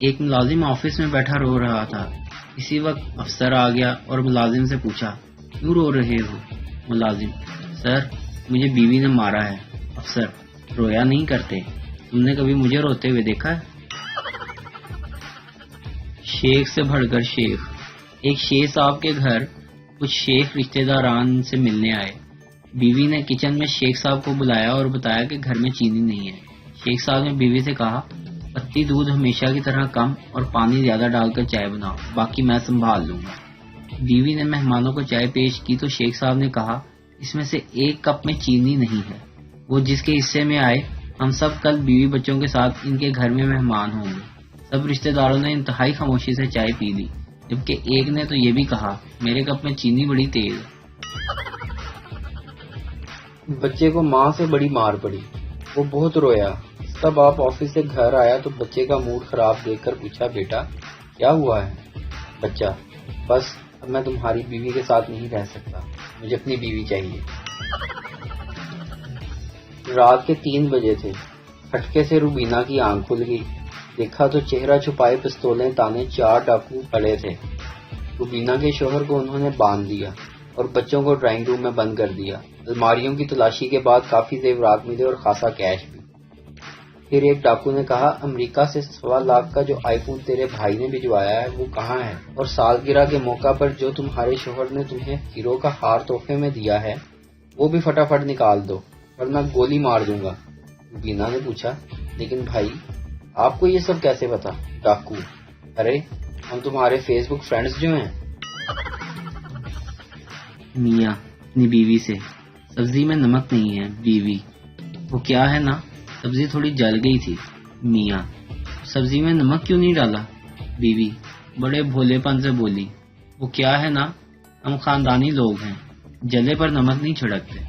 ایک ملازم آفس میں بیٹھا رو رہا تھا۔ اسی وقت افسر آ گیا اور ملازم سے پوچھا، کیوں رو رہے ہو؟ ملازم، سر مجھے بیوی نے مارا ہے۔ افسر، رویا نہیں کرتے، تم نے کبھی مجھے روتے ہوئے دیکھا ہے؟ شیخ سے بڑھ کر شیخ۔ ایک شیخ صاحب کے گھر کچھ شیخ رشتہ داران سے ملنے آئے۔ بیوی نے کچن میں شیخ صاحب کو بلایا اور بتایا کہ گھر میں چینی نہیں ہے۔ شیخ صاحب نے بیوی سے کہا، پتی دودھ ہمیشہ کی طرح کم اور پانی زیادہ ڈال کر چائے بناؤ، باقی میں سنبھال لوں گا۔ بیوی نے مہمانوں کو چائے پیش کی تو شیخ صاحب نے کہا، اس میں سے ایک کپ میں چینی نہیں ہے، وہ جس کے حصے میں آئے، ہم سب کل بیوی بچوں کے ساتھ ان کے گھر میں مہمان ہوں گے۔ سب رشتہ داروں نے انتہائی خاموشی سے چائے پی لی، جبکہ ایک نے تو یہ بھی کہا، میرے کپ میں چینی بڑی تیز ہے۔ بچے کو ماں سے بڑی مار پڑی، وہ بہت رویا۔ تب آپ آفس سے گھر آیا تو بچے کا موڈ خراب دیکھ کر پوچھا، بیٹا کیا ہوا ہے؟ بچہ، بس اب میں تمہاری بیوی کے ساتھ نہیں رہ سکتا، مجھے اپنی بیوی چاہیے۔ رات کے 3 بجے تھے۔ کھٹکے سے روبینہ کی آنکھ کھل گئی، دیکھا تو چہرہ چھپائے پستولیں تانے 4 ڈاکو کھڑے تھے۔ روبینہ کے شوہر کو انہوں نے باندھ دیا اور بچوں کو ڈرائنگ روم میں بند کر دیا۔ الماریوں کی تلاشی کے بعد کافی زیورات ملے اور خاصا کیش بھی۔ پھر ایک ڈاکو نے کہا، امریکہ سے 1.25 لاکھ کا جو آئی فون تیرے بھائی نے بھجوایا ہے وہ کہاں ہے؟ اور سالگرہ کے موقع پر جو تمہارے شوہر نے تمہیں ہیرو کا ہار تحفے میں دیا ہے وہ بھی فٹافٹ نکال دو ورنہ گولی مار دوں گا۔ روبینہ نے پوچھا، لیکن بھائی آپ کو یہ سب کیسے پتا؟ ڈاکو، ارے ہم تمہارے فیس بک فرینڈز جو ہیں۔ میاں اپنی بیوی سے، سبزی میں نمک نہیں ہے بیوی۔ وہ کیا ہے نا، سبزی تھوڑی جل گئی تھی۔ میاں، سبزی میں نمک کیوں نہیں ڈالا؟ بیوی بڑے بھولے پن سے بولی، وہ کیا ہے نا، ہم خاندانی لوگ ہیں، جلے پر نمک نہیں چھڑکتے۔